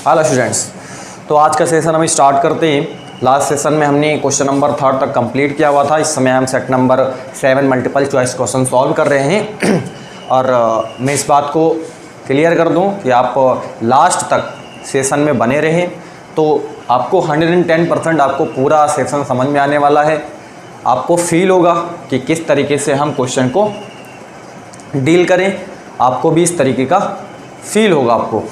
Hello students, तो आज का सेशन हम स्टार्ट करते हैं। लास्ट सेशन में हमने क्वेश्चन नंबर 3 तक कंप्लीट किया हुआ था। इस समय हम set number 7 multiple choice question solve कर रहे हैं। और मैं इस बात को क्लियर कर दूं कि आप लास्ट तक सेशन में बने रहें तो आपको 110% आपको पूरा सेशन समझ में आने वाला है। आपको फील होगा कि किस तरीके से हम क्वेश्चन को डील करें, आपको भी इस तरीके का फील होगा आपको।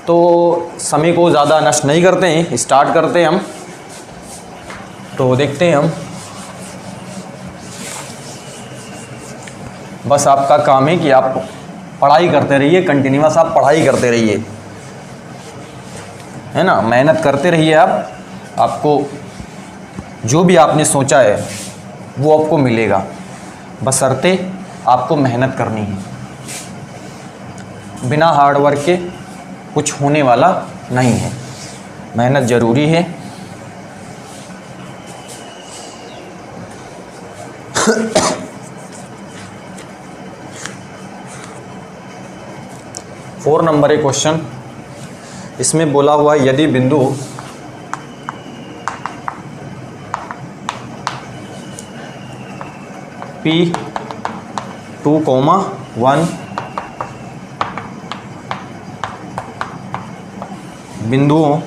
तो समय को ज़्यादा नष्ट नहीं करते हैं, स्टार्ट करते हैं हम। तो देखते हैं हम। बस आपका काम है कि आप पढ़ाई करते रहिए, कंटिन्यूअस आप पढ़ाई करते रहिए, है ना, मेहनत करते रहिए। आपको जो भी आपने सोचा है वो आपको मिलेगा, बशर्ते आपको मेहनत करनी है। बिना हार्डवर्क के कुछ होने वाला नहीं है, मेहनत ज़रूरी है। फोर नंबर एक क्वेश्चन, इसमें बोला हुआ है यदि बिंदु P2,1 बिंदुओं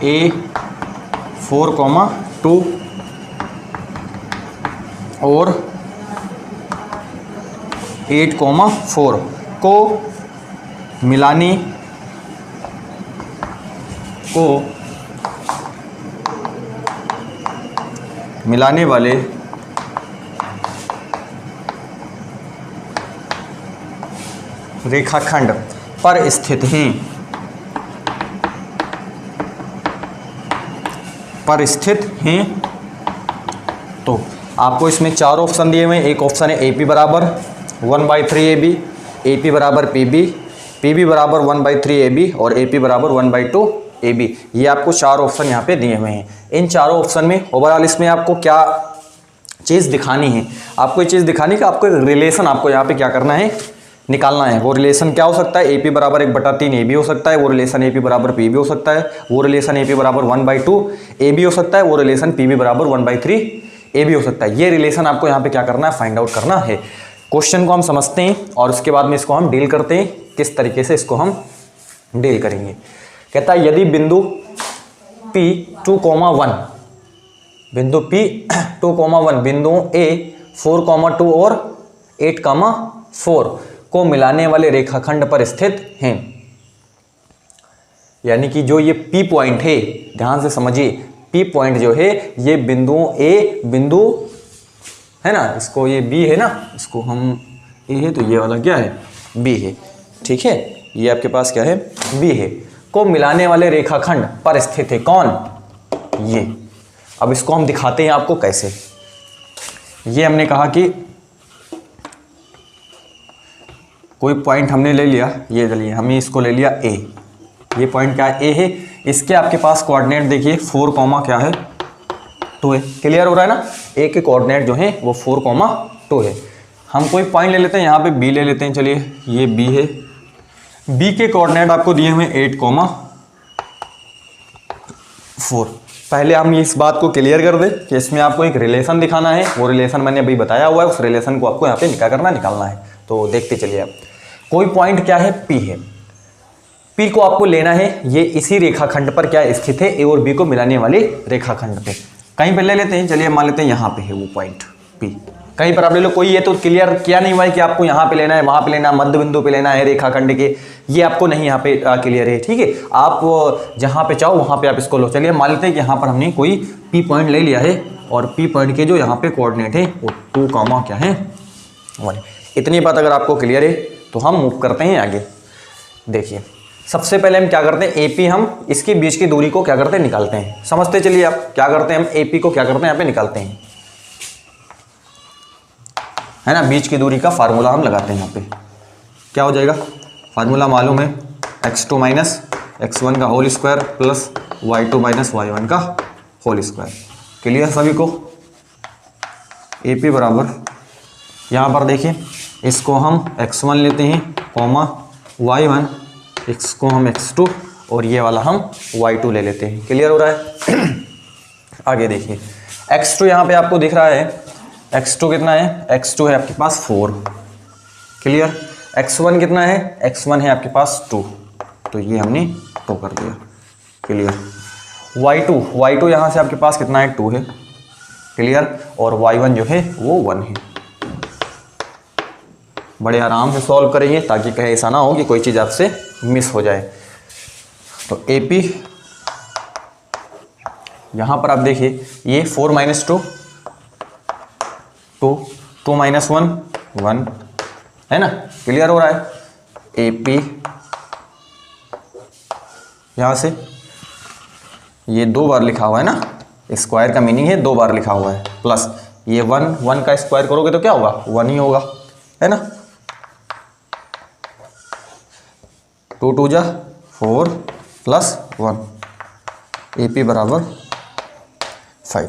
A4,2 और 8,4 को मिलाने वाले रेखाखंड पर स्थित हैं, तो आपको इसमें चार ऑप्शन दिए हुए हैं। एक ऑप्शन है AP बराबर 1/3 AB, AP बराबर PB, PB बराबर 1/3 AB और AP बराबर 1/2 AB। ये आपको चार ऑप्शन यहाँ पे दिए हुए हैं। इन चारों ऑप्शन में ओवरऑल इसमें आपको क्या चीज़ दिखानी है, आपको ये चीज़ दिखानी कि आपको एक रिलेशन आपको यहाँ पे क्या करना है, निकालना है। वो रिलेशन क्या हो सकता है, AP बराबर 1/3 AB हो सकता है, वो रिलेशन AP बराबर PB हो सकता है, वो रिलेशन AP बराबर 1/2 AB हो सकता है, वो रिलेशन PB बराबर 1/3 AB हो सकता है। ये रिलेशन आपको यहाँ पे क्या करना है, फाइंड आउट करना है। क्वेश्चन को हम समझते हैं और उसके बाद में इसको हम डील करते हैं, किस तरीके से इसको हम डील करेंगे। कहता है यदि बिंदु P2,1 बिंदुओं A4,2 और 8,4 को मिलाने वाले रेखाखंड पर स्थित हैं। यानी कि जो ये P पॉइंट है, ध्यान से समझिए, P पॉइंट जो है ये बिंदुओं बिंदु है ना, इसको ये B है ना, इसको हम A है तो ये वाला क्या है, B है, ठीक है। ये आपके पास क्या है, B है, को मिलाने वाले रेखाखंड पर स्थित है। कौन, ये। अब इसको हम दिखाते हैं आपको कैसे। ये हमने कहा कि कोई पॉइंट हमने ले लिया, ये चलिए हमने इसको ले लिया A। ये पॉइंट क्या है, A है। इसके आपके पास कोऑर्डिनेट देखिए 4, क्या है, 2 है। क्लियर हो रहा है ना, A के कोऑर्डिनेट जो है वो 4,2 है। हम कोई पॉइंट ले लेते हैं, यहाँ पे B ले लेते हैं। चलिए ये B है, B के कोऑर्डिनेट आपको दिए हुए 8,4। पहले हम इस बात को क्लियर कर दें कि इसमें आपको एक रिलेशन दिखाना है। वो रिलेशन मैंने अभी बताया हुआ है, उस रिलेशन को आपको यहाँ पे क्या करना, निकालना है। तो देखते चलिए। आप कोई पॉइंट क्या है, P है। P को आपको लेना है, ये इसी रेखाखंड पर क्या स्थित है, A और B को मिलाने वाले रेखाखंड पे। कहीं पर ले लेते हैं, चलिए मान लेते हैं यहाँ पे है वो पॉइंट P। कहीं पर आप ले लो कोई, ये तो क्लियर किया नहीं हुआ है कि आपको यहाँ पे लेना है, वहाँ पे लेना है, मध्य बिंदु पे लेना है रेखाखंड के, ये आपको नहीं यहाँ पे क्लियर है, ठीक है। आप जहाँ पे चाहो वहाँ पे आप इसको लो। चलिए मान लेते हैं कि यहाँ पर हमने कोई P पॉइंट ले लिया है और P पॉइंट के जो यहाँ पे कोऑर्डिनेट है वो 2, क्या है, 1। इतनी बात अगर आपको क्लियर है तो हम मूव करते हैं आगे। देखिए सबसे पहले हम क्या करते हैं, AP हम इसके बीच की दूरी को क्या करते हैं, निकालते हैं। समझते चलिए आप क्या करते हैं, हम AP को क्या करते हैं, यहाँ पे निकालते हैं, है ना। बीच की दूरी का फार्मूला हम लगाते हैं। यहाँ पे क्या हो जाएगा, फार्मूला मालूम है, x2 माइनस x1 का whole square plus y2 minus y1 का होल स्क्वायर। क्लियर सभी को। AP बराबर, यहाँ पर देखिए इसको हम x1 लेते हैं, कॉमा y1, इसको हम x2 और ये वाला हम y2 ले लेते हैं। क्लियर हो रहा है? आगे देखिए x2 यहाँ पे आपको दिख रहा है, x2 कितना है, x2 है आपके पास 4। क्लियर? x1 कितना है, x1 है आपके पास 2, तो ये हमने 2 कर दिया। क्लियर? y2 यहाँ से आपके पास कितना है, 2 है। क्लियर? और y1 जो है वो 1 है। बड़े आराम से सॉल्व करेंगे ताकि कहीं ऐसा ना हो कि कोई चीज़ आपसे मिस हो जाए। तो AP यहाँ पर आप देखिए, ये 4 - 2 2 2 - 1 1 है ना। क्लियर हो रहा है? AP यहाँ से ये 2 बार लिखा हुआ है ना, स्क्वायर का मीनिंग है 2 बार लिखा हुआ है, प्लस ये 1 का स्क्वायर करोगे तो क्या होगा, 1 ही होगा, है ना। 2 2 जा 4 प्लस 1, AP बराबर 5।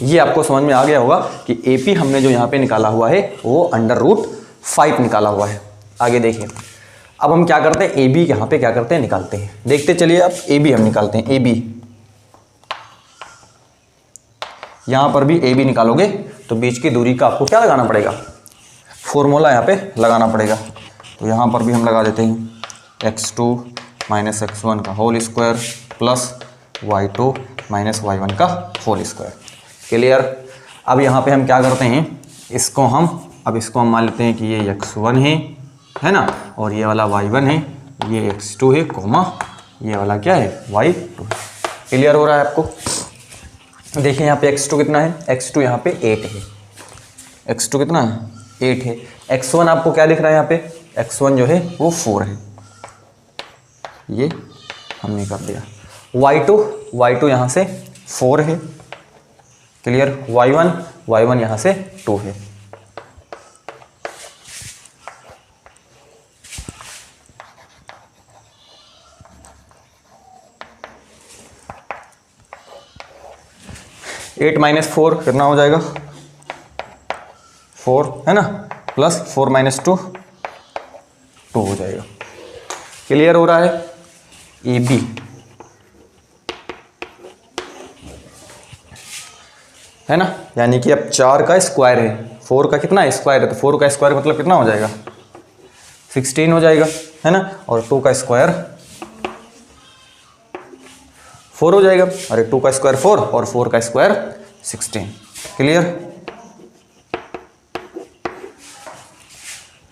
ये आपको समझ में आ गया होगा कि AP हमने जो यहाँ पे निकाला हुआ है वो √5 निकाला हुआ है। आगे देखिए, अब हम क्या करते हैं, AB यहाँ पे क्या करते हैं, निकालते हैं। देखते चलिए, अब AB हम निकालते हैं। AB यहाँ पर भी AB निकालोगे तो बीच की दूरी का आपको क्या लगाना पड़ेगा, फॉर्मूला यहाँ पे लगाना पड़ेगा। तो यहाँ पर भी हम लगा देते हैं x2 - x1 का whole square plus y2 - y1 का होल स्क्वायर। क्लियर? अब यहाँ पे हम क्या करते हैं, इसको हम मान लेते हैं कि ये x1 है ना, और ये वाला y1 है, ये x2 है, कोमा ये वाला क्या है, y2। क्लियर हो रहा है आपको? देखिए यहाँ पे x2 कितना है, x2 यहाँ पे 8 है। x2 कितना है, 8 है। x1 आपको क्या दिख रहा है यहाँ पे, x1 जो है वो 4 है, ये हमने कर दिया। y2 यहाँ से 4 है। क्लियर? y1 यहाँ से 2 है। एट माइनस 4 कितना हो जाएगा, 4 है ना, प्लस 4 - 2 2 हो जाएगा। क्लियर हो रहा है? AB है ना, यानी कि अब 4 का स्क्वायर है, 4 का कितना स्क्वायर है, तो 4 का स्क्वायर मतलब कितना हो जाएगा, 16 हो जाएगा, है ना। और 2 का स्क्वायर 4 हो जाएगा। अरे 2 का स्क्वायर 4 और 4 का स्क्वायर 16। क्लियर?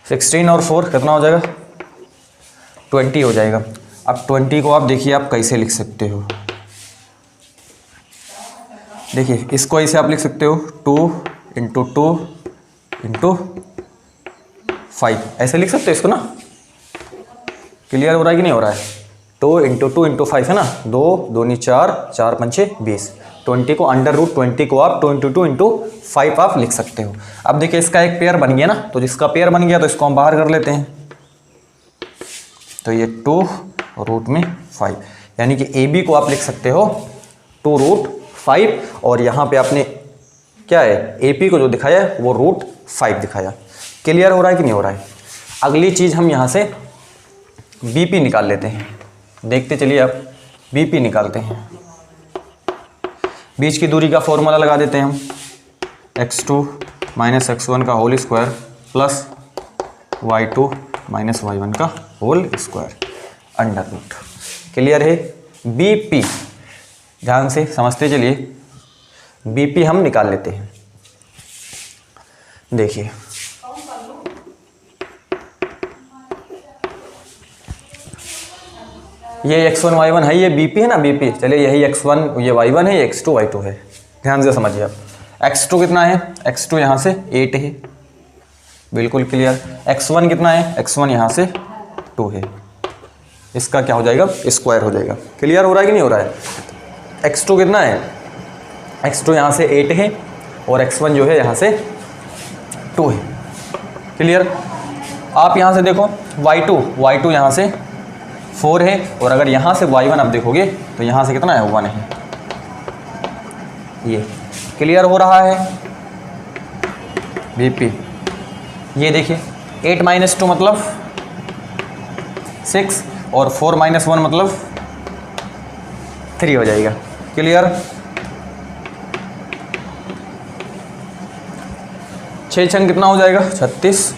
16 और 4 कितना हो जाएगा, 20 हो जाएगा। अब 20 को आप देखिए आप कैसे लिख सकते हो, देखिए इसको ऐसे आप लिख सकते हो 2 × 2 × 5, ऐसे लिख सकते हो इसको ना। क्लियर हो रहा है कि नहीं हो रहा है? 2 × 2 × 5 है ना, 2 2 4 4 5 20। 20 को √20 को आप 2 × 2 × 5 आप लिख सकते हो। अब देखिए इसका एक पेयर बन गया ना, तो जिसका पेयर बन गया तो इसको हम बाहर कर लेते हैं। तो ये 2 √5, यानी कि AB को आप लिख सकते हो 2 √5, और यहाँ पे आपने क्या है, AP को जो दिखाया है वो √5 दिखाया। क्लियर हो रहा है कि नहीं हो रहा है? अगली चीज़ हम यहाँ से BP निकाल लेते हैं। देखते चलिए आप, BP निकालते हैं। बीच की दूरी का फॉर्मूला लगा देते हैं हम, x2 - x1 का whole square plus y2 - y1 का होल स्क्वायर √। क्लियर है? BP ध्यान से समझते चलिए, BP हम निकाल लेते हैं। देखिए ये x1 y1 है, ये BP है ना, BP। चलिए यही x1 ये y1 है, ये x2 y2 है। ध्यान से समझिए आप, x2 कितना है, x2 यहाँ से 8 है, बिल्कुल क्लियर। x1 कितना है, x1 यहाँ से 2 है, इसका क्या हो जाएगा, स्क्वायर हो जाएगा। क्लियर हो रहा है कि नहीं हो रहा है? x2 कितना है, x2 यहाँ से 8 है और x1 जो है यहाँ से 2 है। क्लियर? आप यहाँ से देखो y2 यहाँ से 4 है, और अगर यहाँ से y1 आप देखोगे तो यहाँ से कितना है, 1 है। ये क्लियर हो रहा है? BP ये देखिए 8 - 2 मतलब 6, और 4 - 1 मतलब 3 हो जाएगा। क्लियर? 6 छंग कितना हो जाएगा? 36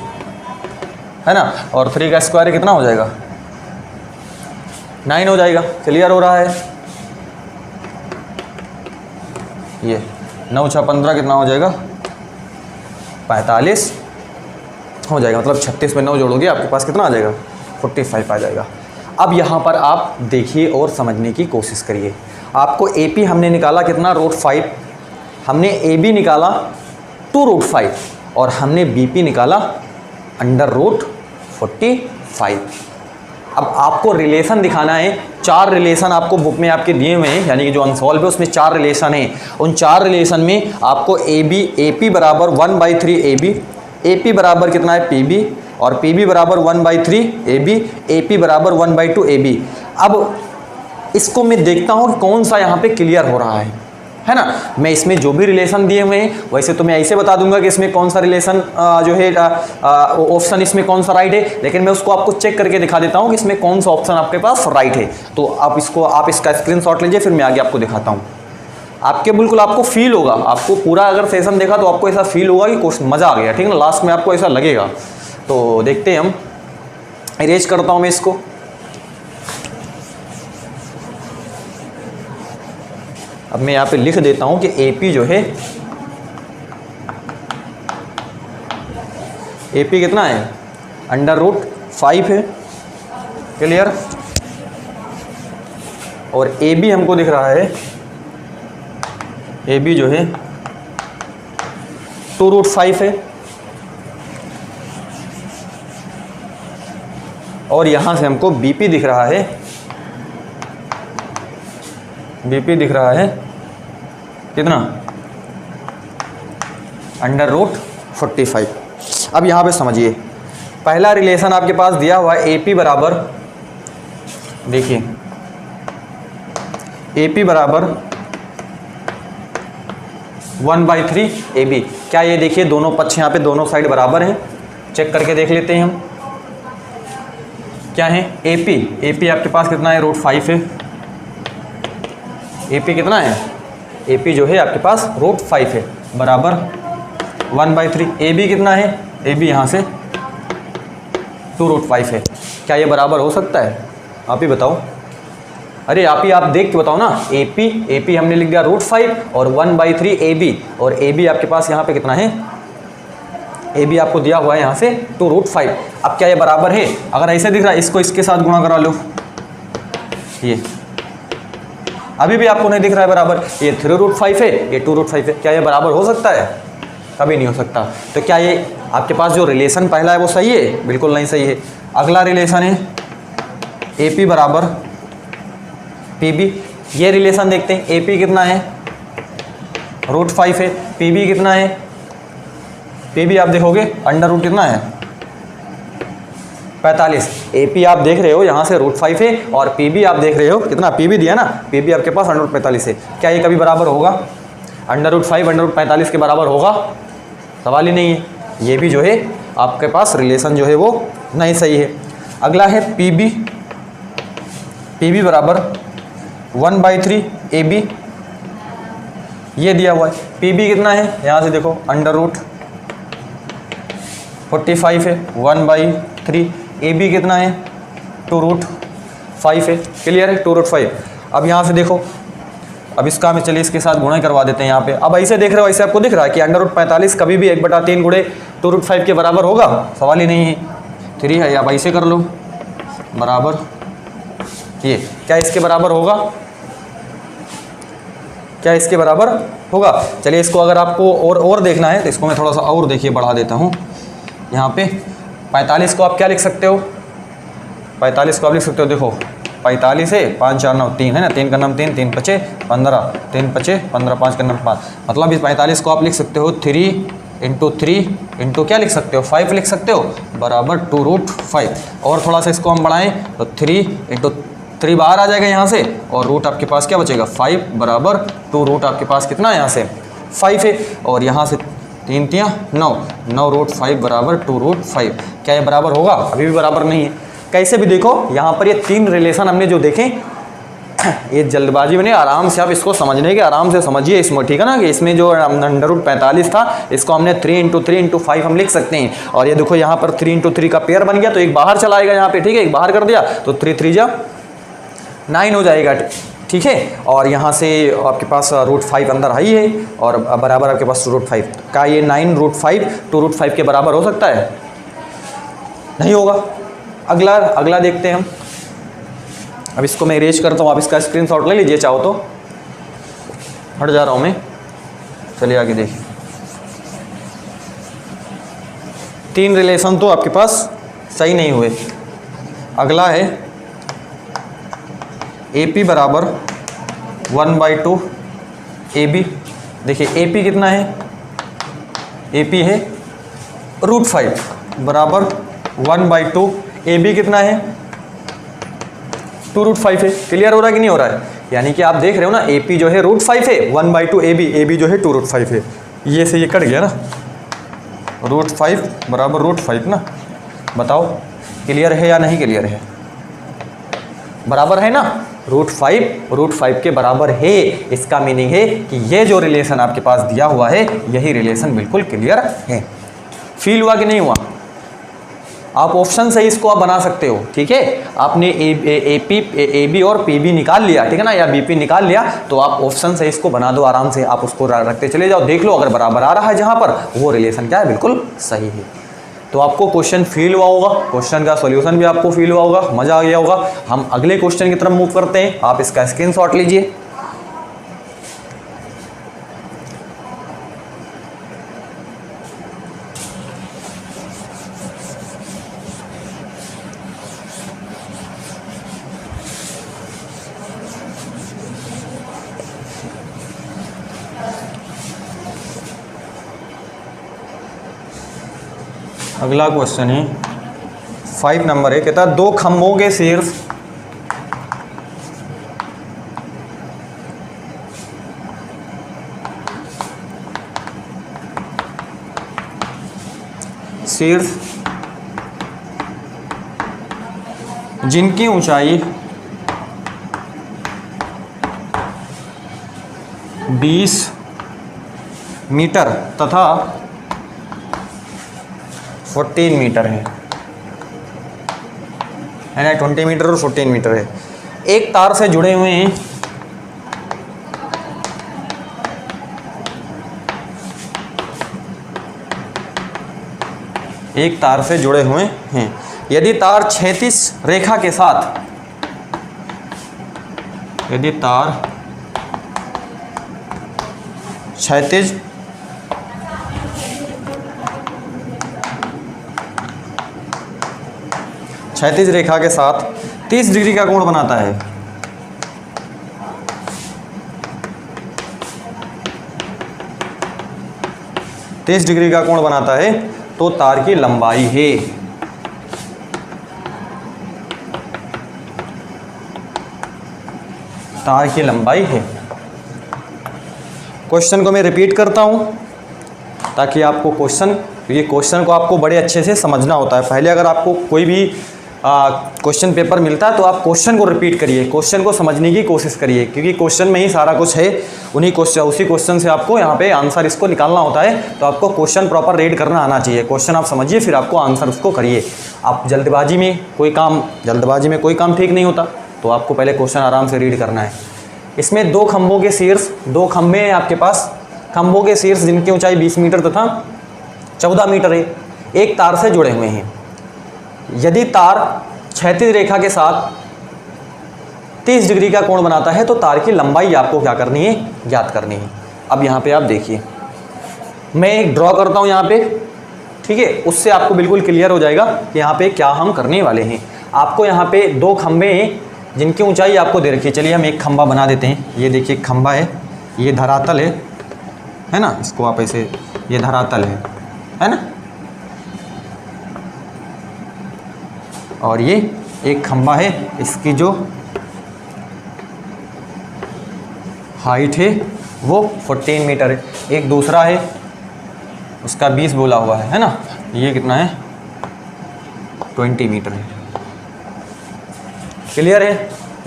है ना, और 3 का स्क्वायर कितना हो जाएगा? 9 हो जाएगा। क्लियर हो रहा है? ये 9 × 15 कितना हो जाएगा? 45 हो जाएगा। मतलब 36 में 9 जोड़ोगे आपके पास कितना आ जाएगा? 45 आ जाएगा। अब यहाँ पर आप देखिए और समझने की कोशिश करिए। आपको AP हमने निकाला कितना? √5। हमने AB निकाला 2√5 और हमने BP निकाला √45। अब आपको रिलेशन दिखाना है। 4 रिलेशन आपको बुक में आपके दिए हुए हैं, यानी कि जो अनसॉल्व है उसमें 4 रिलेशन हैं। उन 4 रिलेशन में आपको AP बराबर 1/3 AB, AP बराबर कितना है? PB, और PB बराबर 1/3 AB, AP बराबर 1/2 AB। अब इसको मैं देखता हूँ कि कौन सा यहाँ पे क्लियर हो रहा है ना। मैं इसमें जो भी रिलेशन दिए हुए हैं वैसे तो मैं ऐसे बता दूंगा कि इसमें कौन सा रिलेशन जो है ऑप्शन इसमें कौन सा राइट है, लेकिन मैं उसको आपको चेक करके दिखा देता हूँ कि इसमें कौन सा ऑप्शन आपके पास राइट है। तो आप इसका स्क्रीनशॉट लीजिए, फिर मैं आगे आपको दिखाता हूँ। आपके बिल्कुल आपको फील होगा, आपको पूरा अगर सेशन देखा तो आपको ऐसा फील होगा कि कुछ मज़ा आ गया, ठीक है ना। लास्ट में आपको ऐसा लगेगा। तो देखते हैं हम। इरेज करता हूँ मैं इसको। अब मैं यहाँ पे लिख देता हूँ कि AP जो है, AP कितना है? √5 है। क्लियर? और AB हमको दिख रहा है, AB जो है 2√5 है। और यहाँ से हमको BP दिख रहा है, BP दिख रहा है कितना? √45। अब यहाँ पे समझिए, पहला रिलेशन आपके पास दिया हुआ है AP बराबर, देखिए AP बराबर 1/3 AB। क्या ये देखिए दोनों पक्ष यहाँ पे दोनों साइड बराबर हैं? चेक करके देख लेते हैं हम। क्या है? AP आपके पास कितना है? √5 है। AP कितना है? AP जो है आपके पास √5 है, बराबर 1/3। AB कितना है? AB यहाँ से 2√5 है। क्या ये बराबर हो सकता है? आप ही बताओ। अरे आप देख के बताओ ना। AP हमने लिख दिया √5 और 1/3 AB, और AB आपके पास यहाँ पे कितना है? AB आपको दिया हुआ है यहाँ से 2√5। अब क्या ये बराबर है? अगर ऐसे दिख रहा है, इसको इसके साथ गुणा करा लो। ये अभी भी आपको नहीं दिख रहा है बराबर। ये 3√5 है, ये 2√5 है। क्या ये बराबर हो सकता है? कभी नहीं हो सकता। तो क्या ये आपके पास जो रिलेशन पहला है वो सही है? बिल्कुल नहीं सही है। अगला रिलेशन है AP बराबर PB। ये रिलेशन देखते हैं। AP कितना है? √5 है। PB कितना है? PB आप देखोगे अंडर कितना है? 45। AP आप देख रहे हो यहाँ से √5 है, और PB आप देख रहे हो कितना? PB दिया ना, PB आपके पास √45 है। क्या ये कभी बराबर होगा? √5 √45 के बराबर होगा? सवाल ही नहीं है। ये भी जो है आपके पास रिलेशन जो है वो नहीं सही है। अगला है PB बराबर 1/3 AB। ये दिया हुआ है। PB कितना है? यहाँ से देखो √45 है, 1/3। AB कितना है? 2√5 है। क्लियर है? 2√5। अब यहाँ से देखो, अब इसका हमें चलिए इसके साथ गुणा करवा देते हैं यहाँ पे। अब ऐसे देख रहे हो, ऐसे आपको दिख रहा है कि √45 कभी भी 1/3 गुणे 2√5 के बराबर होगा? सवाल ही नहीं है। 3 है, आप ऐसे कर लो बराबर ये। क्या इसके बराबर होगा? क्या इसके बराबर होगा? चलिए इसको अगर आपको और देखना है तो इसको मैं थोड़ा सा और देखिए बढ़ा देता हूँ। यहाँ पे 45 को आप क्या लिख सकते हो? 45 को आप लिख सकते हो, देखो 45 है, 5 4 9 3 है ना, 3 का नाम 3, 3 5 15, 3 5 15, 5 का नाम 5। मतलब इस 45 को आप लिख सकते हो 3 × 3 × क्या लिख सकते हो? 5 लिख सकते हो, बराबर 2√5। और थोड़ा सा इसको हम बढ़ाएं तो 3 × 3 बाहर आ जाएगा यहाँ से, और रूट आपके पास क्या बचेगा? 5 बराबर 2 आपके पास कितना है? यहाँ से 5 है, और यहाँ से 3 3 9 √5 बराबर 2√5। क्या ये बराबर होगा? अभी भी बराबर नहीं है। कैसे भी देखो यहाँ पर ये 3 रिलेशन हमने जो देखे, ये जल्दबाजी में नहीं, आराम से आप इसको समझने के आराम से समझिए इसमें, ठीक है ना। कि इसमें जो √45 था इसको हमने 3 × 3 × 5 हम लिख सकते हैं। और ये देखो यहाँ पर 3 × 3 का पेयर बन गया, तो एक बाहर चला आएगा यहाँ पे, ठीक है, एक बाहर कर दिया तो 3 3 जा 9 हो जाएगा, ठीक है। और यहाँ से आपके पास √5 अंदर आई है और बराबर आपके पास √5 का, ये 9 √5 2 √5 के बराबर हो सकता है? नहीं होगा। अगला देखते हैं हम। अब इसको मैं इरेज करता हूँ, आप इसका स्क्रीनशॉट ले लीजिए चाहो तो। हट जा रहा हूँ मैं, चलिए आगे देखिए। 3 रिलेशन तो आपके पास सही नहीं हुए। अगला है AP बराबर 1/2 AB। देखिए AP कितना है, AP है √5 बराबर 1/2 AB कितना है 2 √5 है। क्लियर हो रहा है कि नहीं हो रहा है? यानी कि आप देख रहे हो ना, AP जो है √5 है, 1/2 AB जो है 2 √5 है। ये से ये कट गया ना, √5 बराबर √5 ना। बताओ क्लियर है या नहीं क्लियर है? बराबर है ना, √5 के बराबर है। इसका मीनिंग है कि ये जो रिलेशन आपके पास दिया हुआ है यही रिलेशन बिल्कुल क्लियर है। फील हुआ कि नहीं हुआ? आप ऑप्शन से इसको आप बना सकते हो, ठीक है। आपने AB और PB निकाल लिया, ठीक है ना, या BP निकाल लिया, तो आप ऑप्शन से इसको बना दो आराम से। आप उसको रखते चले जाओ, देख लो अगर बराबर आ रहा है जहाँ पर, वो रिलेशन क्या है, बिल्कुल सही है। तो आपको क्वेश्चन फील हुआ होगा, क्वेश्चन का सॉल्यूशन भी आपको फील हुआ होगा, मज़ा आ गया होगा। हम अगले क्वेश्चन की तरफ मूव करते हैं। आप इसका स्क्रीनशॉट लीजिए। अगला क्वेश्चन है 5 नंबर है। कहता है 2 खंभों के शीर्ष जिनकी ऊंचाई 20 मीटर तथा 14 मीटर है ना, 20 मीटर और 14 मीटर है, एक तार से जुड़े हुए हैं। एक तार से जुड़े हुए हैं। यदि तार क्षैतिज रेखा के साथ, यदि तार क्षैतिज रेखा के साथ 30 डिग्री का कोण बनाता है, का कोण बनाता है, तो तार की लंबाई है। तार की लंबाई है। क्वेश्चन को मैं रिपीट करता हूं ताकि आपको क्वेश्चन को आपको बड़े अच्छे से समझना होता है। पहले अगर आपको कोई भी क्वेश्चन पेपर मिलता है तो आप क्वेश्चन को रिपीट करिए, क्वेश्चन को समझने की कोशिश करिए, क्योंकि क्वेश्चन में ही सारा कुछ है। उसी क्वेश्चन से आपको यहाँ पे आंसर इसको निकालना होता है। तो आपको क्वेश्चन प्रॉपर रीड करना आना चाहिए। क्वेश्चन आप समझिए, फिर आपको आंसर उसको करिए। आप जल्दबाजी में कोई काम ठीक नहीं होता, तो आपको पहले क्वेश्चन आराम से रीड करना है। इसमें 2 खंभों के शीर्ष, 2 खंभे हैं आपके पास, खंभों के शीर्ष जिनकी ऊंचाई 20 मीटर तथा 14 मीटर है, एक तार से जुड़े हुए हैं। यदि तार क्षैतिज रेखा के साथ 30 डिग्री का कोण बनाता है, तो तार की लंबाई आपको क्या करनी है, ज्ञात करनी है। अब यहाँ पे आप देखिए, मैं एक ड्रॉ करता हूँ यहाँ पे, ठीक है, उससे आपको बिल्कुल क्लियर हो जाएगा कि यहाँ पे क्या हम करने वाले हैं। आपको यहाँ पे 2 खंभे हैं जिनकी ऊंचाई आपको दे रखी है। चलिए हम एक खंभा बना देते हैं। ये देखिए खंभा है, ये धरातल है ना, इसको आप ऐसे, ये धरातल है ना, और ये एक खंभा है, इसकी जो हाइट है वो 14 मीटर है। एक दूसरा है, उसका 20 बोला हुआ है ना, ये कितना है, 20 मीटर है। क्लियर है,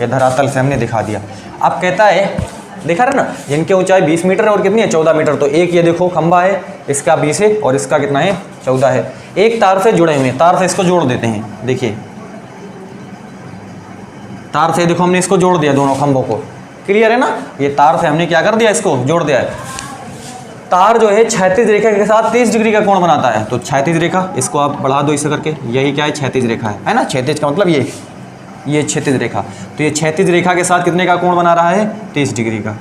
ये धरातल से हमने दिखा दिया। अब कहता है, देखा रहे ना, जिनकी ऊंचाई 20 मीटर है और कितनी है 14 मीटर, तो एक ये देखो खंबा है, इसका 20 है और इसका कितना है 14 है, एक तार से जुड़े हुए हैं, तार से इसको जोड़ देते हैं। देखिए तार से देखो हमने इसको जोड़ दिया दोनों खंभों को, क्लियर है ना, ये तार से हमने क्या कर दिया, इसको जोड़ दिया है। तार जो है क्षैतिज रेखा के साथ 30 डिग्री का कोण बनाता है, तो क्षैतिज रेखा इसको आप बढ़ा दो इसे करके, यही क्या है क्षैतिज रेखा है ना, क्षैतिज का मतलब ये क्षैतिज रेखा, तो ये क्षैतिज रेखा के साथ कितने का कोण बना रहा है 30 डिग्री का।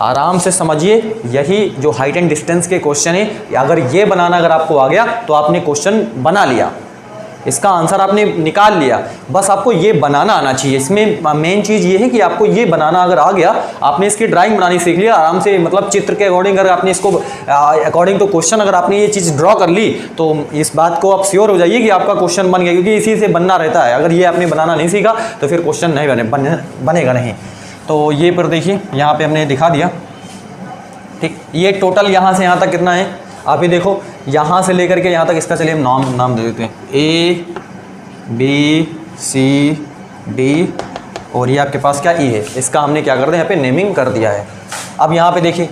आराम से समझिए, यही जो हाइट एंड डिस्टेंस के क्वेश्चन है, अगर ये बनाना अगर आपको आ गया तो आपने क्वेश्चन बना लिया, इसका आंसर आपने निकाल लिया, बस आपको ये बनाना आना चाहिए। इसमें मेन चीज़ ये है कि आपको ये बनाना अगर आ गया, आपने इसकी ड्राइंग बनानी सीख लिया आराम से, मतलब चित्र के अकॉर्डिंग अगर आपने इसको अकॉर्डिंग टू क्वेश्चन अगर आपने ये चीज़ ड्रॉ कर ली, तो इस बात को आप श्योर हो जाइए कि आपका क्वेश्चन बन गया, क्योंकि इसी से बनना रहता है। अगर ये आपने बनाना नहीं सीखा तो फिर क्वेश्चन नहीं बनेगा नहीं। तो ये पर देखिए यहाँ पर हमने दिखा दिया, ठीक। ये टोटल यहाँ से यहाँ तक कितना है, आप ही देखो, यहाँ से लेकर के यहाँ तक, इसका चलिए हम नाम दे देते हैं, A B C D और ये आपके पास क्या E है, इसका हमने क्या कर दिया यहाँ पे नेमिंग कर दिया है। अब यहाँ पे देखिए,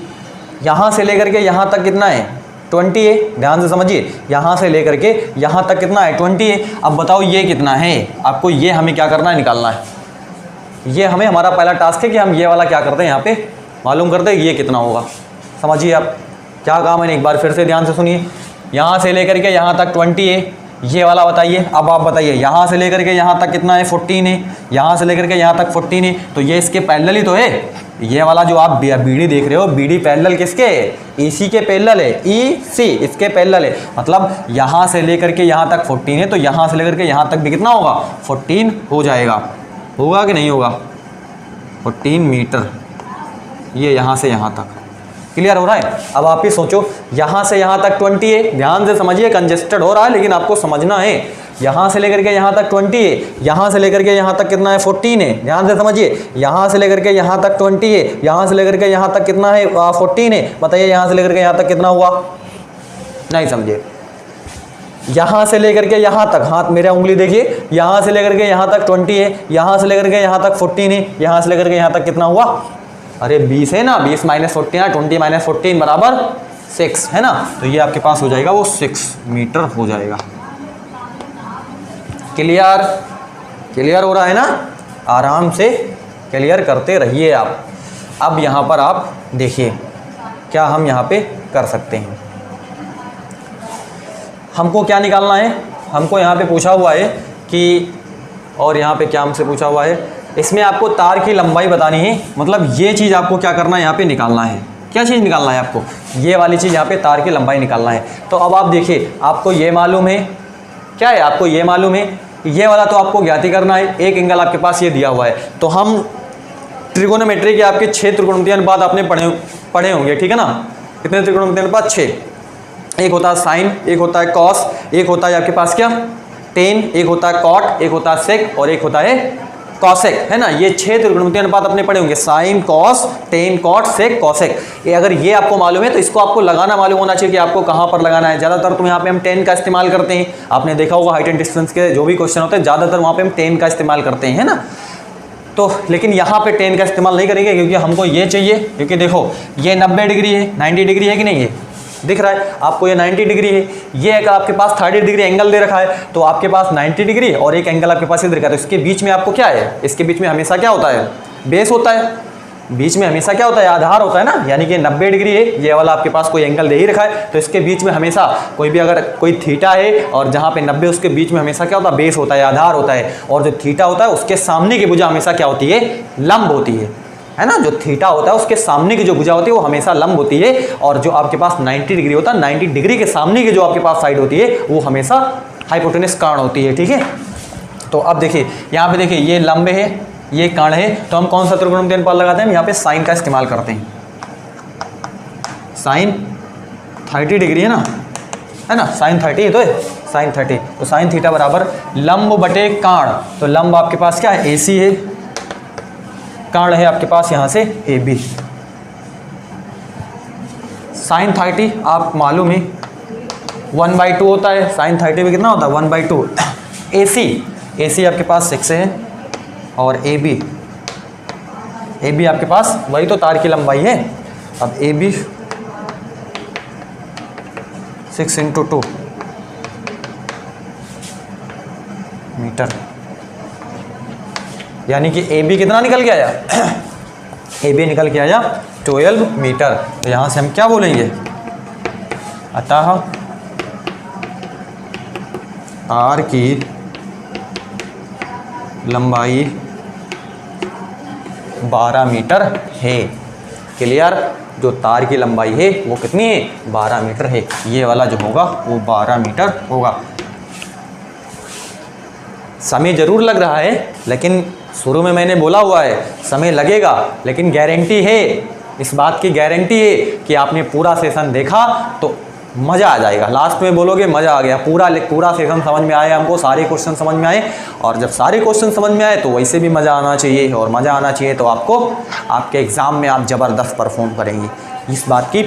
यहाँ से लेकर के यहाँ तक कितना है 20 है, ध्यान से समझिए, यहाँ से लेकर के यहाँ तक कितना है 20 है। अब बताओ ये कितना है, आपको ये हमें क्या करना है, निकालना है। ये हमें हमारा पहला टास्क है कि हम ये वाला क्या करते हैं यहाँ पे मालूम करते हैं ये कितना होगा। समझिए आप क्या कहा मैंने, एक बार फिर से ध्यान से सुनिए, यहाँ से लेकर के यहाँ तक 20 है, ये वाला बताइए। अब आप बताइए, यहाँ से लेकर के यहाँ तक कितना है 14 है, यहाँ से लेकर के यहाँ तक 14 है, तो ये इसके पैरेलल ही तो है। ये वाला जो आप बीडी देख रहे हो, बीडी पैरेलल किसके है, EC के पैरेलल है, EC इसके पैरेलल है, मतलब यहाँ से लेकर के यहाँ तक 14 है, तो यहाँ से लेकर के यहाँ तक भी कितना होगा 14 हो जाएगा, होगा कि नहीं होगा, 14 मीटर, ये यहाँ से यहाँ तक। क्लियर हो रहा है। अब आप ही सोचो, यहाँ से यहाँ तक 20 है, ध्यान से समझिए, कंजेस्टेड हो रहा है लेकिन आपको समझना है। यहाँ से लेकर के यहाँ तक 20 है, यहाँ से लेकर के यहाँ तक कितना है 14 है, ध्यान से समझिए। यहाँ से लेकर के यहाँ तक 20 है, यहाँ से लेकर के यहाँ तक कितना है 14 है, बताइए यहाँ से लेकर के यहाँ तक कितना हुआ, नहीं समझिए। यहाँ से लेकर के यहाँ तक, हाथ मेरा उंगली देखिए, यहाँ से लेकर के यहाँ तक 20 है, यहाँ से लेकर के यहाँ तक 14 है, यहाँ से लेकर के यहाँ तक कितना हुआ, अरे 20 है ना, 20 माइनस 14 20 माइनस 14 बराबर 6 है ना, तो ये आपके पास हो जाएगा वो 6 मीटर हो जाएगा। क्लियर, क्लियर हो रहा है ना, आराम से क्लियर करते रहिए आप। अब यहाँ पर आप देखिए क्या हम यहाँ पे कर सकते हैं। हमको क्या निकालना है, हमको यहाँ पे पूछा हुआ है कि, और यहाँ पे क्या हमसे पूछा हुआ है, इसमें आपको तार की लंबाई बतानी है, मतलब ये चीज़ आपको क्या करना है यहाँ पे निकालना है। क्या चीज़ निकालना है आपको, ये वाली चीज़ यहाँ पे तार की लंबाई निकालना है। तो अब आप देखिए, आपको ये मालूम है, क्या है आपको ये मालूम है, ये वाला तो आपको ज्ञात ही करना है। एक एंगल आपके पास ये दिया हुआ है, तो हम त्रिकोणोमेट्री के आपके 6 त्रिकोणमितीय अनुपात आपने पढ़े होंगे, ठीक है ना। कितने त्रिकोणमितीय अनुपात, 6। एक होता है साइन, एक होता है कॉस, एक होता है आपके पास क्या टेन, एक होता है कॉट, एक होता है सेक और एक होता है कॉसेक, है ना। ये 6 त्रिकोणमितीय अनुपात अपने पढ़े होंगे, sine cos tan cot sec cosec. ये अगर ये आपको मालूम है तो इसको आपको लगाना मालूम होना चाहिए कि आपको कहाँ पर लगाना है। ज़्यादातर तो यहाँ पे हम 10 का इस्तेमाल करते हैं, आपने देखा होगा हाइट एंड डिस्टेंस के जो भी क्वेश्चन होते हैं ज़्यादातर वहाँ पे हम 10 का इस्तेमाल करते हैं, है ना। तो लेकिन यहाँ पे 10 का इस्तेमाल नहीं करेंगे क्योंकि हमको ये चाहिए, क्योंकि देखो ये 90 डिग्री है, 90 डिग्री है कि नहीं है, दिख रहा है आपको ये 90 डिग्री है। ये अगर आपके पास 30 डिग्री एंगल दे रखा है तो आपके पास 90 डिग्री और एक एंगल आपके पास इधर का, तो इसके बीच में आपको क्या है, इसके बीच में हमेशा क्या होता है, बेस होता है। बीच में हमेशा क्या होता है, आधार होता है ना। यानी कि 90 डिग्री है, ये वाला आपके पास कोई एंगल दे ही रखा है, तो इसके बीच में हमेशा कोई भी अगर कोई थीटा है और जहाँ पे 90 उसके बीच में हमेशा क्या होता है, बेस होता है, आधार होता है। और जो थीटा होता है उसके सामने की भुजा हमेशा क्या होती है, लंब होती है ना। जो थीटा होता है उसके सामने की जो भुजा होती है वो हमेशा लंब होती है, और जो आपके पास 90 डिग्री होता है, 90 डिग्री के सामने की जो आपके पास साइड होती है वो हमेशा हाइपोटेनस कर्ण होती है, ठीक है। तो अब देखिए यहाँ पे देखिए ये लंब है, ये कर्ण है, तो हम कौन सा त्रिकोणमितीय अनुपात लगाते हैं, यहाँ पे साइन का इस्तेमाल करते हैं। साइन 30 डिग्री है ना, साइन 30 है, तो साइन 30, तो साइन थीटा बराबर लंब बटे कर्ण। तो लंब आपके पास क्या है, AC है, कर्ण है आपके पास यहाँ से AB। साइन 30 आप मालूम है 1/2 होता है, साइन 30 में कितना होता है 1/2। AC आपके पास 6 है, और ए बी आपके पास वही तो तार की लंबाई है। अब ए बी 6 × 2 मीटर, यानी कि ए बी कितना निकल के आया ए बी निकल के आया 12 मीटर। तो यहाँ से हम क्या बोलेंगे, अतः तार की लंबाई 12 मीटर है। क्लियर, जो तार की लंबाई है वो कितनी है, 12 मीटर है। ये वाला जो होगा वो 12 मीटर होगा। समय जरूर लग रहा है, लेकिन शुरू में मैंने बोला हुआ है समय लगेगा, लेकिन गारंटी है, इस बात की गारंटी है कि आपने पूरा सेशन देखा तो मज़ा आ जाएगा। लास्ट में बोलोगे मज़ा आ गया, पूरा सेशन समझ में आए, हमको सारे क्वेश्चन समझ में आए। और जब सारे क्वेश्चन समझ में आए तो वैसे भी मज़ा आना चाहिए, और मज़ा आना चाहिए तो आपको आपके एग्ज़ाम में आप ज़बरदस्त परफॉर्म करेंगे। इस बात की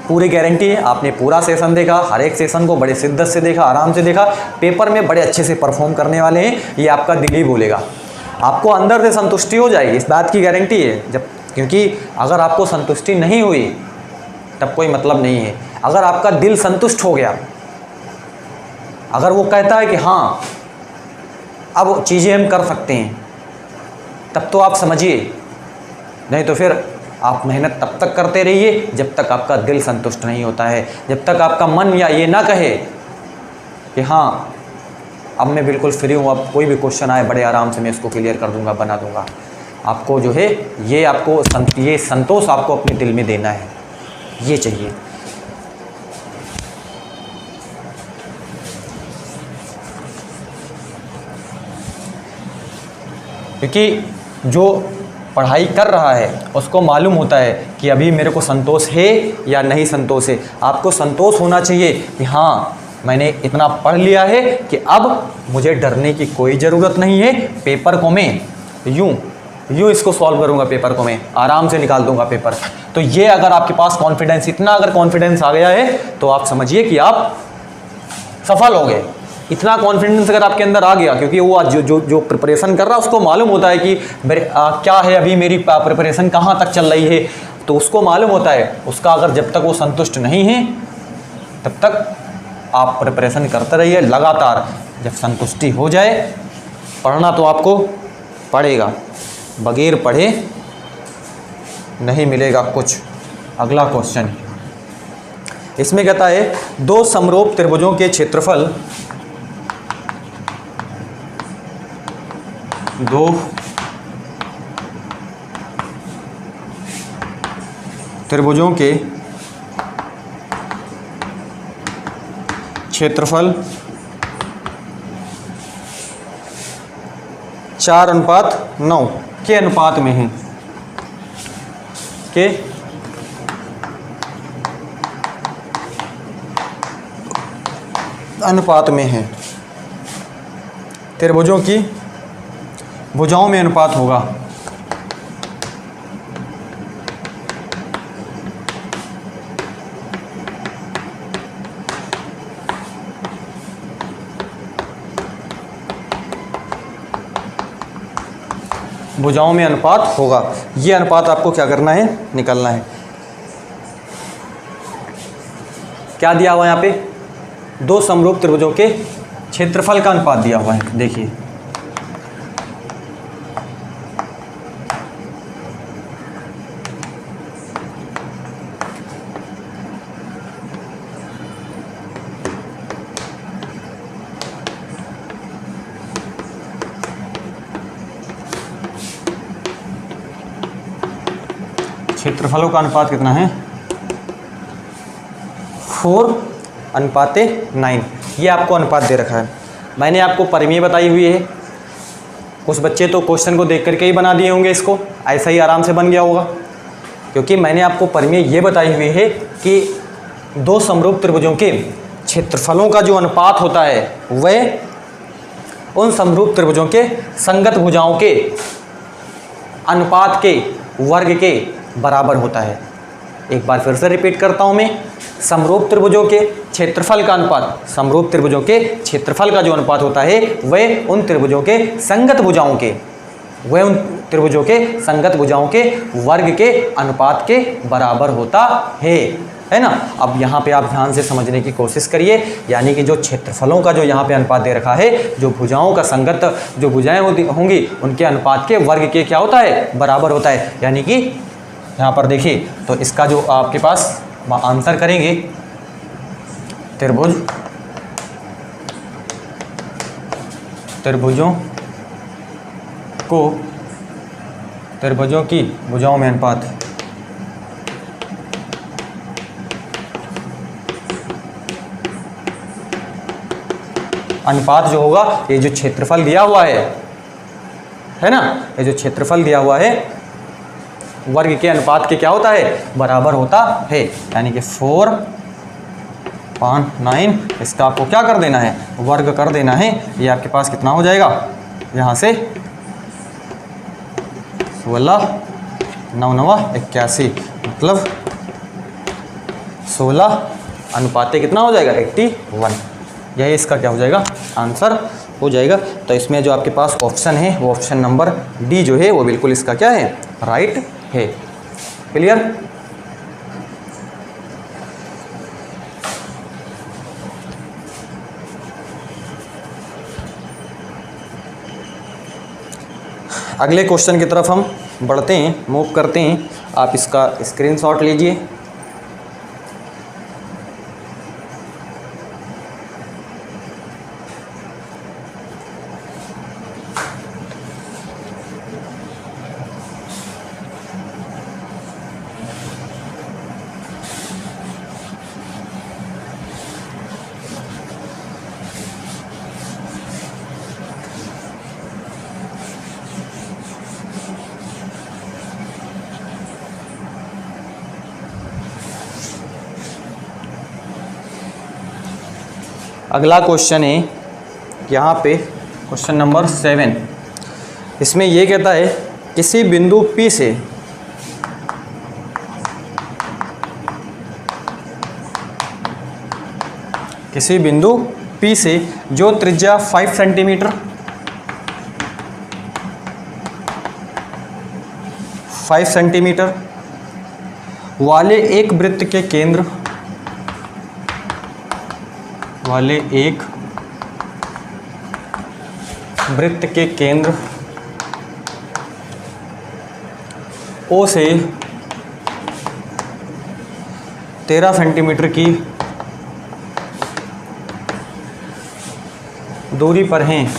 पूरी गारंटी है। आपने पूरा सेशन देखा, हर एक सेशन को बड़े शिद्दत से देखा, आराम से देखा, पेपर में बड़े अच्छे से परफॉर्म करने वाले हैं, ये आपका दिल ही बोलेगा। आपको अंदर से संतुष्टि हो जाएगी, इस बात की गारंटी है। क्योंकि अगर आपको संतुष्टि नहीं हुई तब कोई मतलब नहीं है। अगर आपका दिल संतुष्ट हो गया, अगर वो कहता है कि हाँ अब चीज़ें हम कर सकते हैं, तब तो आप समझिए। नहीं तो फिर आप मेहनत तब तक करते रहिए जब तक आपका दिल संतुष्ट नहीं होता है, जब तक आपका मन या ये ना कहे कि हाँ अब मैं बिल्कुल फ्री हूँ, अब कोई भी क्वेश्चन आए बड़े आराम से मैं इसको क्लियर कर दूंगा, बना दूंगा। आपको जो है ये संतोष आपको अपने दिल में देना है, ये चाहिए। क्योंकि जो पढ़ाई कर रहा है उसको मालूम होता है कि अभी मेरे को संतोष है या नहीं संतोष है। आपको संतोष होना चाहिए कि हाँ मैंने इतना पढ़ लिया है कि अब मुझे डरने की कोई ज़रूरत नहीं है। पेपर को मैं यूँ इसको सॉल्व करूँगा, पेपर को मैं आराम से निकाल दूँगा पेपर। तो ये अगर आपके पास कॉन्फिडेंस, इतना अगर कॉन्फिडेंस आ गया है तो आप समझिए कि आप सफल हो गए। इतना कॉन्फिडेंस अगर आपके अंदर आ गया, क्योंकि वो जो प्रिपरेशन कर रहा है उसको मालूम होता है कि क्या है अभी मेरी प्रिपरेशन कहाँ तक चल रही है, तो उसको मालूम होता है उसका। अगर जब तक वो संतुष्ट नहीं है तब तक आप प्रिपरेशन करते रहिए लगातार। जब संतुष्टि हो जाए, पढ़ना तो आपको पड़ेगा, बगैर पढ़े नहीं मिलेगा कुछ। अगला क्वेश्चन इसमें कहता है दो समरूप त्रिभुजों के क्षेत्रफल, दो त्रिभुजों के क्षेत्रफल 4:9 के अनुपात में है, के अनुपात में है। त्रिभुजों की भुजाओं में अनुपात होगा। भुजाओं में अनुपात होगा। ये अनुपात आपको क्या करना है, निकालना है। क्या दिया हुआ है यहाँ पे, दो समरूप त्रिभुजों के क्षेत्रफल का अनुपात दिया हुआ है। देखिए क्षेत्रफलों का अनुपात कितना है, 4:9। ये आपको अनुपात दे रखा है। मैंने आपको परिमेय बताई हुई है। कुछ बच्चे तो क्वेश्चन को देख करके ही बना दिए होंगे, इसको ऐसा ही आराम से बन गया होगा, क्योंकि मैंने आपको परिमेय ये बताई हुई है कि दो समरूप त्रिभुजों के क्षेत्रफलों का जो अनुपात होता है वह उन समरूप त्रिभुजों के संगत भुजाओं के अनुपात के वर्ग के बराबर होता है। एक बार फिर से रिपीट करता हूं मैं, समरूप त्रिभुजों के क्षेत्रफल का अनुपात, समरूप त्रिभुजों के क्षेत्रफल का जो अनुपात होता है वह उन त्रिभुजों के संगत भुजाओं के वह उन त्रिभुजों के संगत भुजाओं के वर्ग के अनुपात के बराबर होता है ना। अब यहाँ पे आप ध्यान से समझने की कोशिश करिए, यानी कि जो क्षेत्रफलों का जो यहाँ पे अनुपात दे रखा है, जो भुजाओं का संगत जो भुजाएं होंगी उनके अनुपात के वर्ग के क्या होता है, बराबर होता है। यानी कि यहाँ पर देखिए, तो इसका जो आपके पास आंसर करेंगे त्रिभुजों की भुजाओं में अनुपात, अनुपात जो होगा, ये जो क्षेत्रफल दिया हुआ है ना, ये जो क्षेत्रफल दिया हुआ है वर्ग के अनुपात के क्या होता है, बराबर होता है। यानी कि 4.9 इसका आपको क्या कर देना है, वर्ग कर देना है। ये आपके पास कितना हो जाएगा, यहाँ से 16 9 9 81, मतलब 16 अनुपाते कितना हो जाएगा, 81। यही इसका क्या हो जाएगा, आंसर हो जाएगा। तो इसमें जो आपके पास ऑप्शन है वो ऑप्शन नंबर डी जो है वो बिल्कुल इसका क्या है, राइट है। क्लियर। अगले क्वेश्चन की तरफ हम बढ़ते हैं, मूव करते हैं। आप इसका स्क्रीनशॉट लीजिए। अगला क्वेश्चन है यहाँ पे क्वेश्चन नंबर 7। इसमें ये कहता है किसी बिंदु P से जो त्रिज्या 5 सेंटीमीटर वाले एक वृत्त के केंद्र O से 13 सेंटीमीटर की दूरी पर हैं,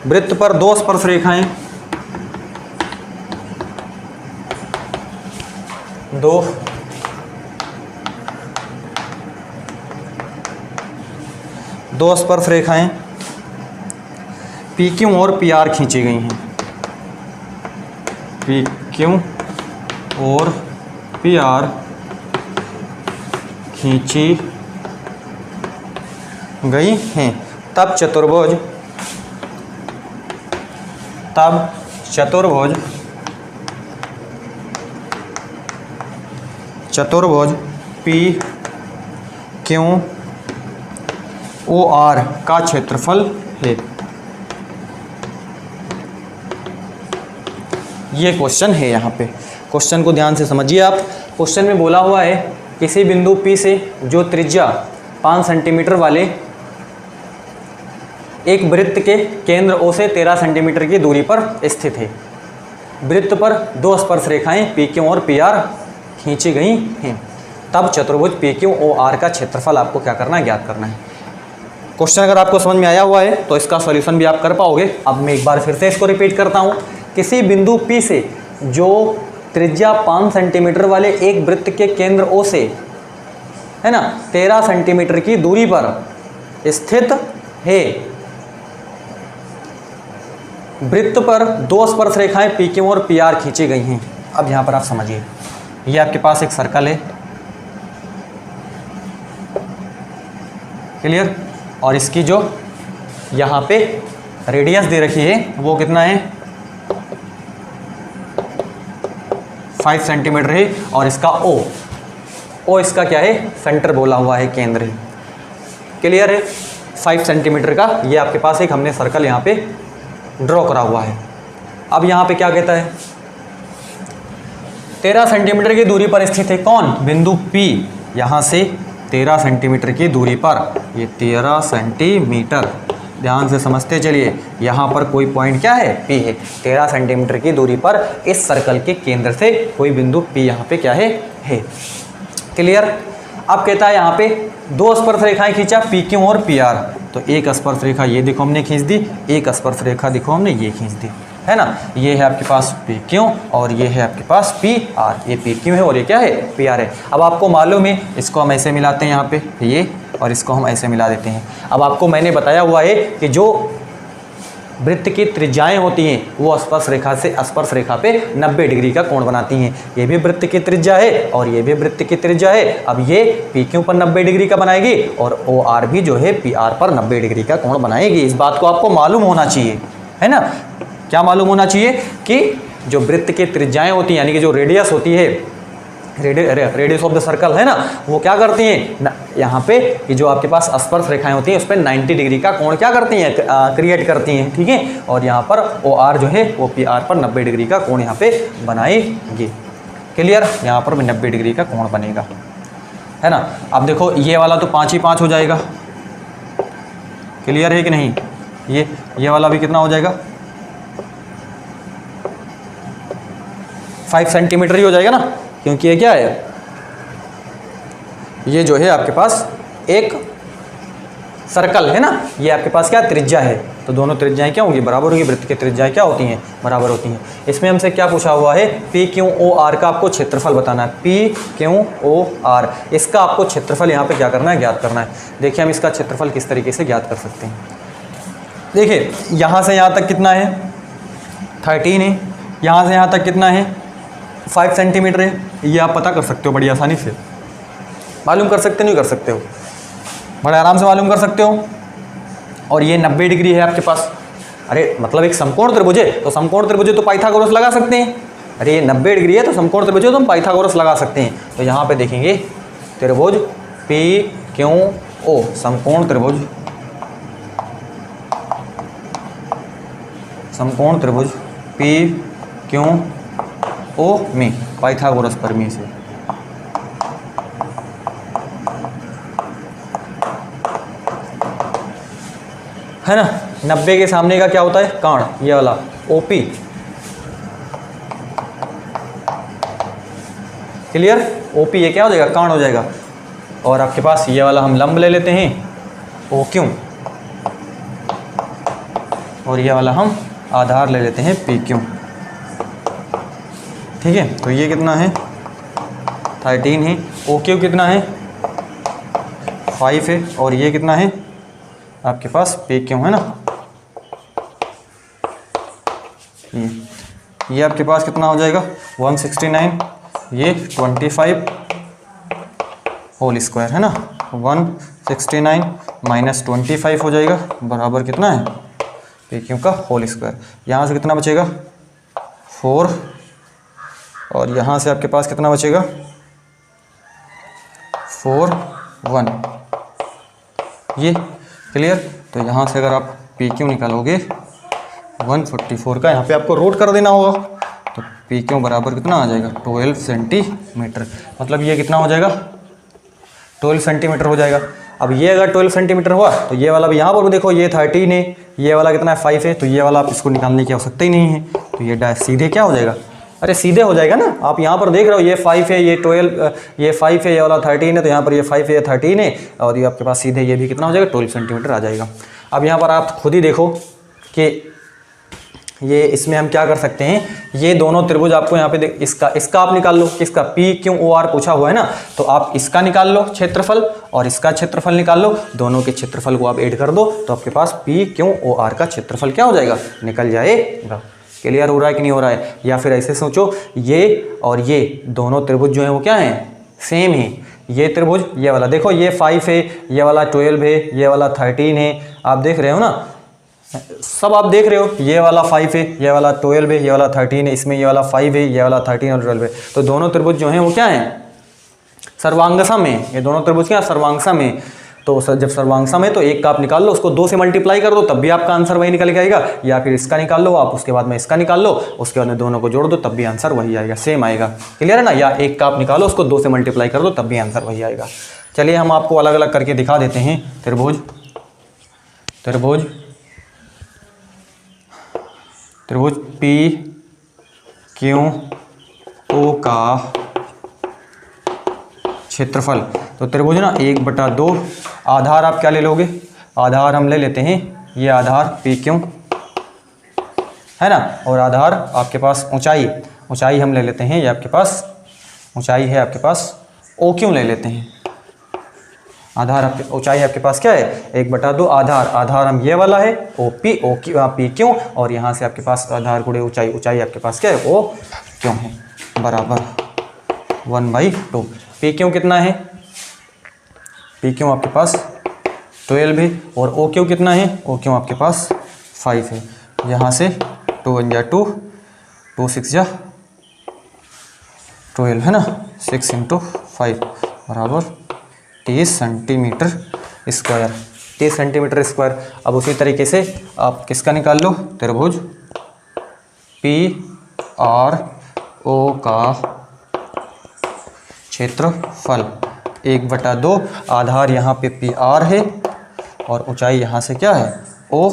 वृत्त पर दो स्पर्श रेखाएं, दो स्पर्श रेखाएं PQ और PR खींची गई हैं, PQ और PR खींची गई हैं। तब चतुर्भुज PQOR का क्षेत्रफल है। ये क्वेश्चन है। यहाँ पे क्वेश्चन को ध्यान से समझिए आप। क्वेश्चन में बोला हुआ है किसी बिंदु P से जो त्रिज्या 5 सेंटीमीटर वाले एक वृत्त के केंद्र O से 13 सेंटीमीटर की दूरी पर स्थित है, वृत्त पर दो स्पर्श रेखाएं PQ और PR खींची गई हैं, तब चतुर्भुज PQOR का क्षेत्रफल आपको क्या करना है, ज्ञात करना है। क्वेश्चन अगर आपको समझ में आया हुआ है तो इसका सॉल्यूशन भी आप कर पाओगे। अब मैं एक बार फिर से इसको रिपीट करता हूँ। किसी बिंदु P से जो त्रिज्या 5 सेंटीमीटर वाले एक वृत्त के केंद्र O से, है ना, 13 सेंटीमीटर की दूरी पर स्थित है, वृत्त पर दो स्पर्श रेखाएं PQ और PR खींची गई हैं। अब यहाँ पर आप समझिए, ये आपके पास एक सर्कल है, क्लियर, और इसकी जो यहाँ पे रेडियस दे रखी है वो कितना है, 5 सेंटीमीटर है, और इसका O इसका क्या है, सेंटर बोला हुआ है, केंद्र है। क्लियर है। 5 सेंटीमीटर का ये आपके पास एक हमने सर्कल यहाँ पे ड्रॉ करा हुआ है। अब यहाँ पे क्या कहता है, 13 सेंटीमीटर की दूरी पर स्थित है कौन, बिंदु P। यहाँ से 13 सेंटीमीटर की दूरी पर, ये 13 सेंटीमीटर, ध्यान से समझते चलिए, यहाँ पर कोई पॉइंट क्या है, P है। 13 सेंटीमीटर की दूरी पर इस सर्कल के केंद्र से कोई बिंदु P यहाँ पे क्या है। क्लियर। अब कहता है यहाँ पे 2 स्पर्श रेखाएं खींचा, PQ और PR। तो एक स्पर्श रेखा ये देखो हमने खींच दी, एक स्पर्श रेखा देखो हमने ये खींच दी, है ना। ये है आपके पास PQ और ये है आपके पास PR। ये PQ है और ये क्या है, PR है। अब आपको मालूम है, इसको हम ऐसे मिलाते हैं यहाँ पे ये, और इसको हम ऐसे मिला देते हैं। अब आपको मैंने बताया हुआ है कि जो वृत्त की त्रिज्याएं होती हैं वो स्पर्श रेखा से स्पर्श रेखा पे 90 डिग्री का कोण बनाती हैं। ये भी वृत्त की त्रिज्या है और ये भी वृत्त की त्रिज्या है। अब ये PQ पर 90 डिग्री का बनाएगी और OR भी जो है PR पर 90 डिग्री का कोण बनाएगी। इस बात को आपको मालूम होना चाहिए, है ना। क्या मालूम होना चाहिए कि जो वृत्त की त्रिज्याएं होती हैं, यानी कि जो रेडियस होती है, रेडियस ऑफ द सर्कल है ना, वो क्या करती हैं, यहाँ पे ये जो आपके पास स्पर्श रेखाएं होती हैं उस पर 90 डिग्री का कोण क्या करती हैं, क्रिएट करती हैं, ठीक है। और यहाँ पर OR जो है वो PR पर 90 डिग्री का कोण यहाँ पे बनाएगी। क्लियर। यहाँ पर भी 90 डिग्री का कोण बनेगा, है ना। अब देखो ये वाला तो 5 ही 5 हो जाएगा। क्लियर है कि नहीं। ये वाला भी कितना हो जाएगा, 5 सेंटीमीटर ही हो जाएगा ना, क्योंकि ये क्या है, ये जो है आपके पास एक सर्कल है ना, ये आपके पास क्या त्रिज्या है। तो दोनों त्रिज्याएं क्या होंगी, बराबर होगी। वृत्त की त्रिज्याएं क्या होती हैं, बराबर होती हैं। इसमें हमसे क्या पूछा हुआ है, PQOR का आपको क्षेत्रफल बताना है। PQOR, इसका आपको क्षेत्रफल यहाँ पे क्या करना है, ज्ञात करना है। देखिए हम इसका क्षेत्रफल किस तरीके से ज्ञात कर सकते हैं। देखिए यहाँ से यहाँ तक कितना है, 13 है। यहाँ से यहाँ तक कितना है, 5 सेंटीमीटर है। ये आप पता कर सकते हो बड़ी आसानी से, मालूम कर सकते नहीं कर सकते हो, बड़े आराम से मालूम कर सकते हो। और ये 90 डिग्री है आपके पास। अरे मतलब एक समकोण त्रिभुज है, तो समकोण त्रिभुज है तो पाइथागोरस लगा सकते हैं। अरे ये 90 डिग्री है तो समकोण त्रिभुज है तो हम पाइथागोरस लगा सकते हैं। तो यहाँ पे देखेंगे त्रिभुज PQO, समकोण त्रिभुज, समकोण त्रिभुज PQO में पाइथागोरस प्रमेय से है ना। 90 के सामने का क्या होता है, काण, ये वाला OP। क्लियर। OP ये क्या हो जाएगा, काण हो जाएगा। और आपके पास ये वाला हम लंब ले लेते हैं OQ, और ये वाला हम आधार ले लेते हैं PQ। ठीक है। तो ये कितना है, 13 है। OQ कितना है, 5 है। और ये कितना है आपके पास PQ, है ना। ये आपके पास कितना हो जाएगा, 169, ये 25 होल स्क्वायर, है ना। 169 माइनस 25 हो जाएगा, बराबर कितना है, PQ का होल स्क्वायर। यहाँ से कितना बचेगा, 4, और यहाँ से आपके पास कितना बचेगा, 4, 1। ये क्लियर। तो यहाँ से अगर आप PQ निकालोगे 144 का, यहाँ पे आपको रूट कर देना होगा। तो PQ बराबर कितना आ जाएगा, 12 सेंटीमीटर। मतलब ये कितना हो जाएगा, 12 सेंटीमीटर हो जाएगा। अब ये अगर 12 सेंटीमीटर हुआ तो ये वाला भी यहाँ पर भी देखो, ये 13 है, ये वाला कितना है, 5 है। तो ये वाला आप इसको निकालने की आवश्यकता ही नहीं है। तो ये सीधे क्या हो जाएगा, अरे सीधे हो जाएगा ना। आप यहाँ पर देख रहे हो ये 5 है, ये 12, ये 5 है, ये वाला 13 है। तो यहाँ पर ये 5 है, ये 13 है, और ये आपके पास सीधे ये भी कितना हो जाएगा, 12 सेंटीमीटर आ जाएगा। अब यहाँ पर आप खुद ही देखो कि ये इसमें हम क्या कर सकते हैं, ये दोनों त्रिभुज आपको यहाँ पे इसका आप निकाल लो, किसका, PQOR पूछा हुआ है ना। तो आप इसका निकाल लो क्षेत्रफल और इसका क्षेत्रफल निकाल लो, दोनों के क्षेत्रफल को आप ऐड कर दो तो आपके पास PQOR का क्षेत्रफल क्या हो जाएगा, निकल जाएगा। क्लियर हो रहा है कि नहीं हो रहा है। या फिर ऐसे सोचो, ये और ये दोनों त्रिभुज जो है वो क्या है, सेम है। ये त्रिभुज, ये वाला देखो, ये 5 है, ये वाला 12 है, ये वाला 13 है। आप देख रहे हो ना, सब आप देख रहे हो, ये वाला 5 है, ये वाला 12 है, ये वाला 13 है, इसमें ये वाला 5 है, ये वाला 13 और 12 है। तो दोनों त्रिभुज जो हैं वो क्या हैं, सर्वांगसम है। ये दोनों त्रिभुज क्या सर्वांगसम है। तो जब सर्वांग है तो 1 का आप निकाल लो, उसको 2 से मल्टीप्लाई कर दो, तब भी आपका आंसर वही निकल के आएगा। या फिर इसका निकाल लो आप, उसके बाद में इसका निकाल लो, उसके बाद में दोनों को जोड़ दो, तब भी आंसर वही आएगा, सेम आएगा। क्लियर है ना। या 1 का आप निकालो, उसको 2 से मल्टीप्लाई कर दो, तब भी आंसर वही आएगा। चलिए हम आपको अलग अलग करके दिखा देते हैं। त्रिभुज त्रिभुज त्रिभुज पी क्यू ओ का क्षेत्रफल। तो त्रिभुज ना 1/2, आधार आप क्या ले लोगे, आधार हम ले लेते हैं ये आधार पी क्यू है ना, और आधार आपके पास ऊंचाई हम ले लेते हैं, ये आपके पास ऊंचाई है, आपके पास ओ क्यू ले लेते हैं। आधार आपके ऊंचाई आपके पास क्या है 1/2, आधार हम ये वाला है पी क्यू, और यहाँ से आपके पास आधार गुणे ऊंचाई आपके पास क्या है ओ क्यू है, बराबर 1/2। पी क्यू कितना है, पी क्यू आपके पास 12 है, और ओ क्यू कितना है, ओ क्यू आपके पास 5 है। यहाँ से 2 1 जा 2, 2 6 जा 12 है ना, 6 × 5 बराबर 30 सेंटीमीटर स्क्वायर, 30 सेंटीमीटर स्क्वायर। अब उसी तरीके से आप किसका निकाल लो, त्रिभुज पी आर ओ का क्षेत्रफल 1/2, आधार यहाँ पे पी आर है और ऊंचाई यहाँ से क्या है ओ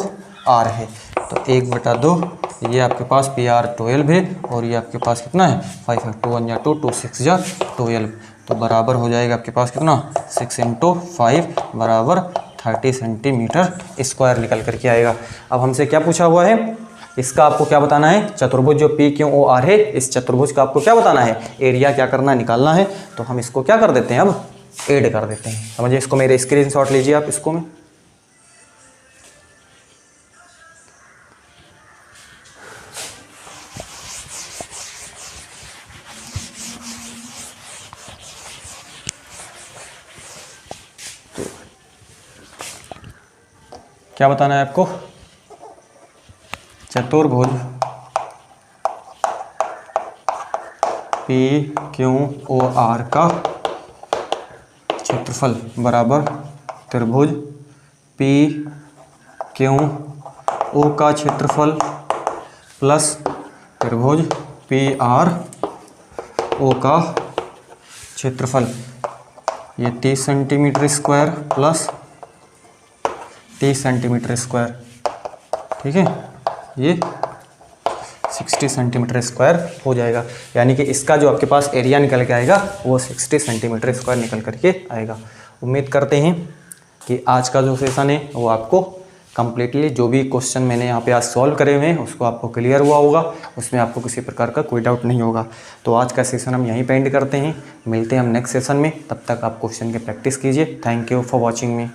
आर है, तो 1/2 ये आपके पास पी आर 12 है, और ये आपके पास कितना है 5 है, 2 1 जा 2, 2 6 जा 12, तो बराबर हो जाएगा आपके पास कितना 6 × 5 बराबर 30 सेंटीमीटर स्क्वायर निकल करके आएगा। अब हमसे क्या पूछा हुआ है, इसका आपको क्या बताना है, चतुर्भुज जो पी क्यू ओ आर है, इस चतुर्भुज का आपको क्या बताना है, एरिया क्या करना है, निकालना है। तो हम इसको क्या कर देते हैं, अब ऐड कर देते हैं। समझिए, इसको मेरे स्क्रीनशॉट लीजिए आप इसको में, क्या बताना है आपको, चतुर्भुज पी क्यू ओ आर का क्षेत्रफल बराबर त्रिभुज पी क्यू ओ का क्षेत्रफल प्लस त्रिभुज पी आर ओ का क्षेत्रफल, ये 30 centimetre square plus 30 centimetre square, ठीक है, ये 60 सेंटीमीटर स्क्वायर हो जाएगा। यानी कि इसका जो आपके पास एरिया निकल के आएगा वो 60 सेंटीमीटर स्क्वायर निकल करके आएगा। उम्मीद करते हैं कि आज का जो सेशन है वो आपको कम्प्लीटली, जो भी क्वेश्चन मैंने यहाँ पे आज सॉल्व करे हुए हैं उसको आपको क्लियर हुआ होगा, उसमें आपको किसी प्रकार का कोई डाउट नहीं होगा। तो आज का सेशन हम यहीं पे एंड करते हैं, मिलते हैं हम नेक्स्ट सेशन में, तब तक आप क्वेश्चन की प्रैक्टिस कीजिए। Thank you for watching me.